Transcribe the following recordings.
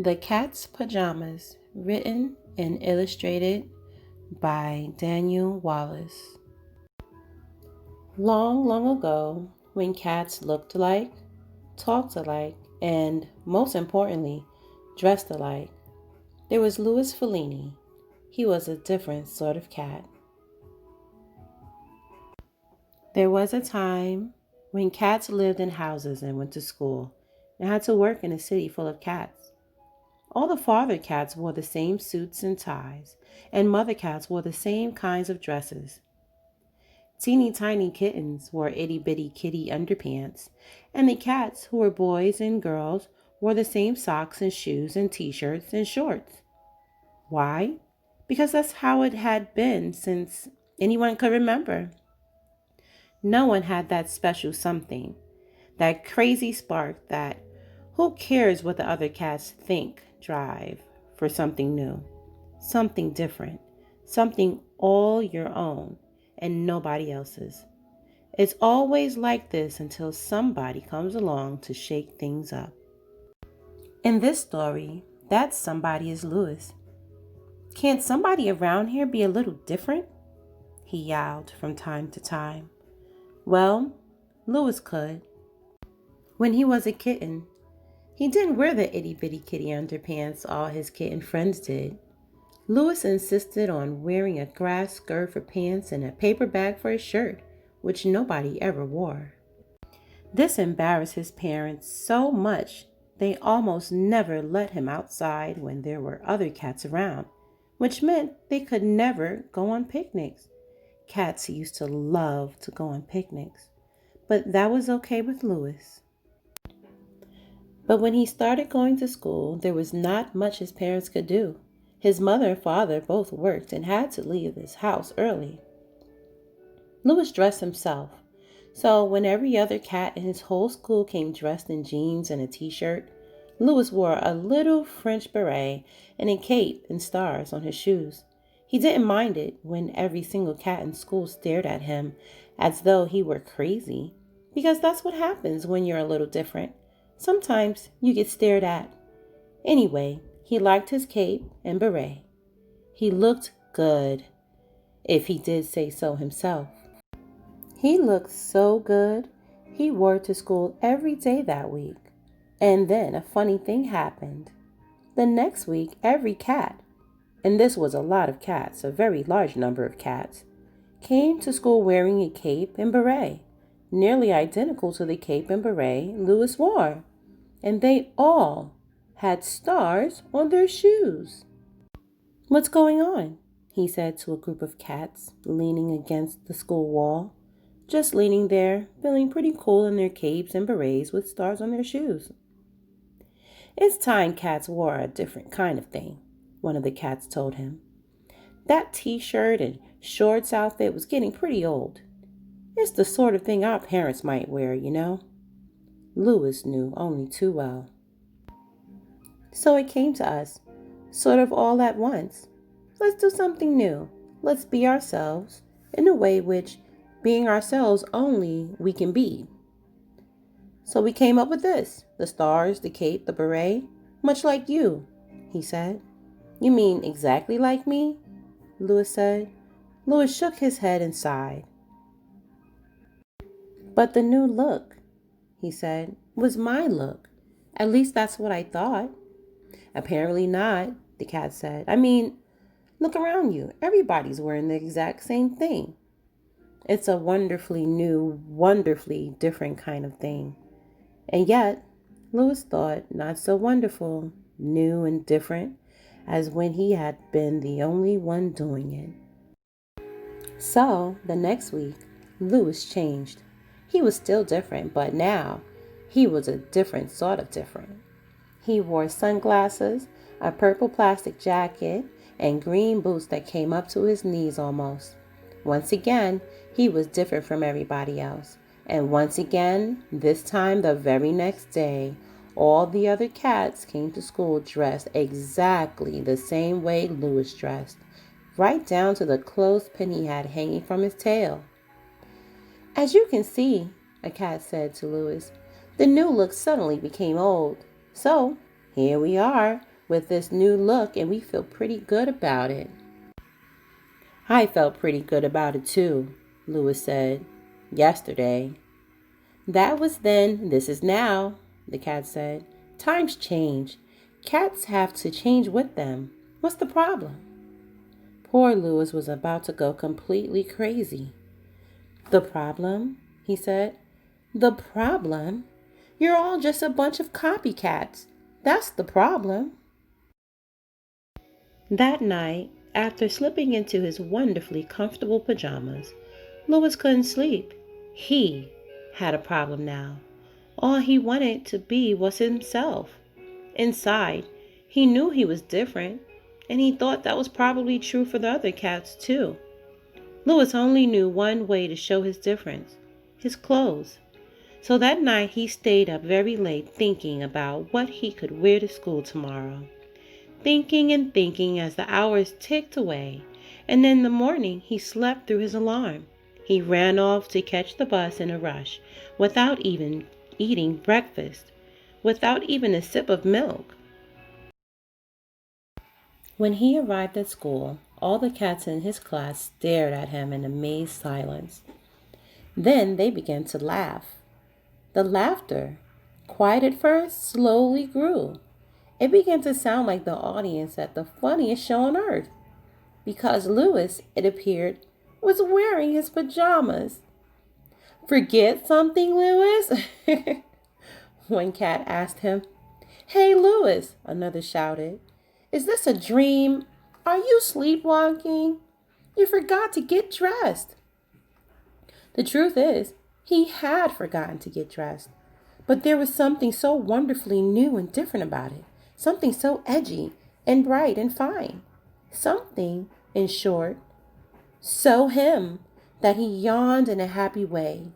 The Cat's Pajamas, written and illustrated by Daniel Wallace. Long, long ago, when cats looked alike, talked alike, and most importantly, dressed alike, there was Louis Fellini. He was a different sort of cat. There was a time when cats lived in houses and went to school and had to work in a city full of cats. All the father cats wore the same suits and ties, and mother cats wore the same kinds of dresses. Teeny tiny kittens wore itty bitty kitty underpants, and the cats, who were boys and girls, wore the same socks and shoes and t-shirts and shorts. Why? Because that's how it had been since anyone could remember. No one had that special something, that crazy spark, that who cares what the other cats think drive for something new, something different, something all your own and nobody else's. It's always like this until somebody comes along to shake things up. In this story, that somebody is Louis. Can't somebody around here be a little different? He yowled from time to time. Well, Louis could. When he was a kitten, he didn't wear the itty bitty kitty underpants all his kitten friends did. Louis insisted on wearing a grass skirt for pants and a paper bag for his shirt, which nobody ever wore. This embarrassed his parents so much they almost never let him outside when there were other cats around, which meant they could never go on picnics. Cats used to love to go on picnics, but that was okay with Louis. But when he started going to school, there was not much his parents could do. His mother and father both worked and had to leave his house early. Louis dressed himself, so when every other cat in his whole school came dressed in jeans and a t-shirt, Louis wore a little French beret and a cape and stars on his shoes. He didn't mind it when every single cat in school stared at him as though he were crazy, because that's what happens when you're a little different. Sometimes you get stared at. Anyway, he liked his cape and beret. He looked good, if he did say so himself. He looked so good, he wore it to school every day that week. And then a funny thing happened. The next week, every cat, and this was a lot of cats, a very large number of cats, came to school wearing a cape and beret, nearly identical to the cape and beret Louis wore. And they all had stars on their shoes. "What's going on?" he said to a group of cats leaning against the school wall, just leaning there, feeling pretty cool in their capes and berets with stars on their shoes. "It's time cats wore a different kind of thing," one of the cats told him. "That t-shirt and shorts outfit was getting pretty old. It's the sort of thing our parents might wear, you know." Louis knew only too well. "So it came to us, sort of all at once. Let's do something new. Let's be ourselves, in a way which, being ourselves only, we can be. So we came up with this, the stars, the cape, the beret, much like you," he said. "You mean exactly like me?" Louis said. Louis shook his head and sighed. "But the new look," he said, "was my look. At least that's what I thought." "Apparently not," the cat said. "I mean, look around you. Everybody's wearing the exact same thing. It's a wonderfully new, wonderfully different kind of thing." And yet, Louis thought not so wonderful, new and different as when he had been the only one doing it. So, the next week, Louis changed. He was still different, but now he was a different sort of different. He wore sunglasses, a purple plastic jacket, and green boots that came up to his knees almost. Once again, he was different from everybody else. And once again, this time the very next day, all the other cats came to school dressed exactly the same way Louis dressed, right down to the clothespin he had hanging from his tail. "As you can see," a cat said to Louis, "the new look suddenly became old. So," here we are with this new look and we feel pretty good about it. I felt pretty good about it too, Louis said. Yesterday. That was then, this is now, the cat said. Times change. Cats have to change with them. What's the problem? Poor Louis was about to go completely crazy. The problem? He said. The problem? You're all just a bunch of copycats. That's the problem. That night, after slipping into his wonderfully comfortable pajamas, Louis couldn't sleep. He had a problem now. All he wanted to be was himself. Inside, he knew he was different, and he thought that was probably true for the other cats too. Louis only knew one way to show his difference: his clothes. So that night he stayed up very late thinking about what he could wear to school tomorrow. Thinking and thinking as the hours ticked away, and in the morning he slept through his alarm. He ran off to catch the bus in a rush, without even eating breakfast, without even a sip of milk. When he arrived at school, all the cats in his class stared at him in amazed silence. Then they began to laugh. The laughter, quiet at first, slowly grew. It began to sound like the audience at the funniest show on earth, because Louis, it appeared, was wearing his pajamas. Forget something, Louis? One cat asked him. Hey, Louis, another shouted. Is this a dream? Are you sleepwalking? You forgot to get dressed. The truth is, he had forgotten to get dressed. But there was something so wonderfully new and different about it. Something so edgy and bright and fine. Something, in short, so him that he yawned in a happy way.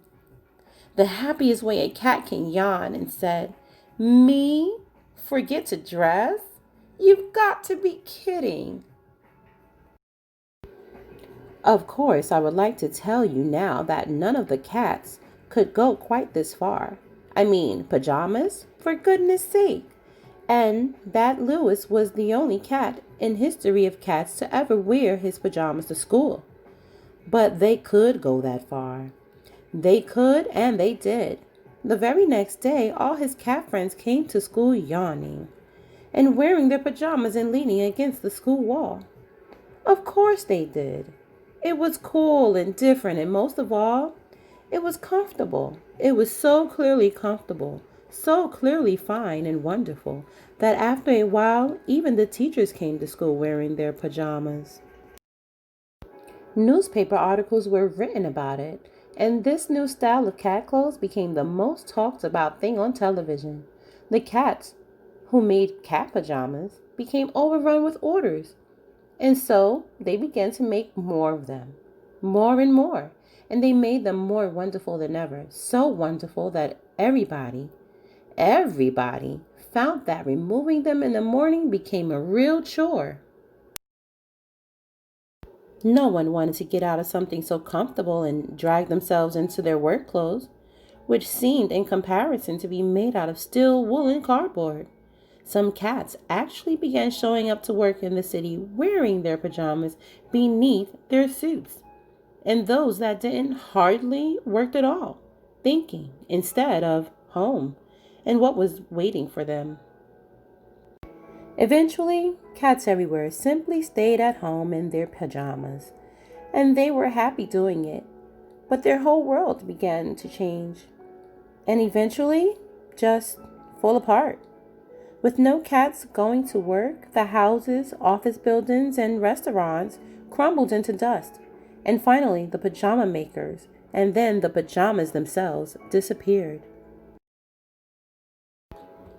The happiest way a cat can yawn, and said, Me? Forget to dress? You've got to be kidding. Of course, I would like to tell you now that none of the cats could go quite this far. I mean, pajamas? For goodness sake. And that Louis was the only cat in history of cats to ever wear his pajamas to school. But they could go that far. They could, and they did. The very next day, all his cat friends came to school yawning and wearing their pajamas and leaning against the school wall. Of course they did. It was cool and different, and most of all, it was comfortable. It was so clearly comfortable, so clearly fine and wonderful, that after a while, even the teachers came to school wearing their pajamas. Newspaper articles were written about it, and this new style of cat clothes became the most talked about thing on television. The cats who made cat pajamas became overrun with orders, and so they began to make more of them, more and more, and they made them more wonderful than ever, so wonderful that everybody found that removing them in the morning became a real chore. No one wanted to get out of something so comfortable and drag themselves into their work clothes, which seemed in comparison to be made out of steel wool and cardboard. Some cats actually began showing up to work in the city wearing their pajamas beneath their suits, and those that didn't hardly worked at all, thinking instead of home and what was waiting for them. Eventually, cats everywhere simply stayed at home in their pajamas, and they were happy doing it. But their whole world began to change, and eventually just fall apart. With no cats going to work, the houses, office buildings, and restaurants crumbled into dust, and finally the pajama makers, and then the pajamas themselves, disappeared.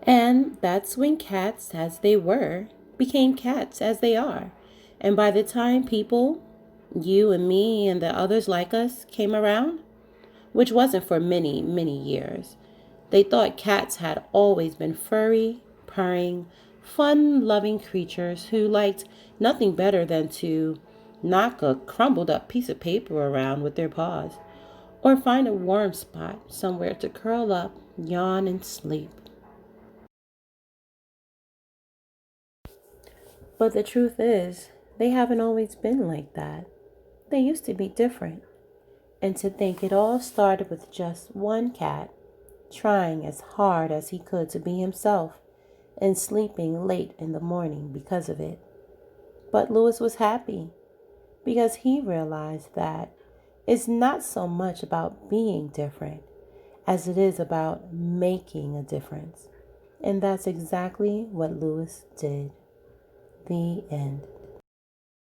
And that's when cats as they were became cats as they are. And by the time people, you and me and the others like us, came around, which wasn't for many, many years, they thought cats had always been furry, purring, fun-loving creatures who liked nothing better than to knock a crumbled up piece of paper around with their paws, or find a warm spot somewhere to curl up, yawn, and sleep. But the truth is, they haven't always been like that. They used to be different. And to think it all started with just one cat trying as hard as he could to be himself and sleeping late in the morning because of it. But Louis was happy because he realized that it's not so much about being different as it is about making a difference. And that's exactly what Louis did. The end.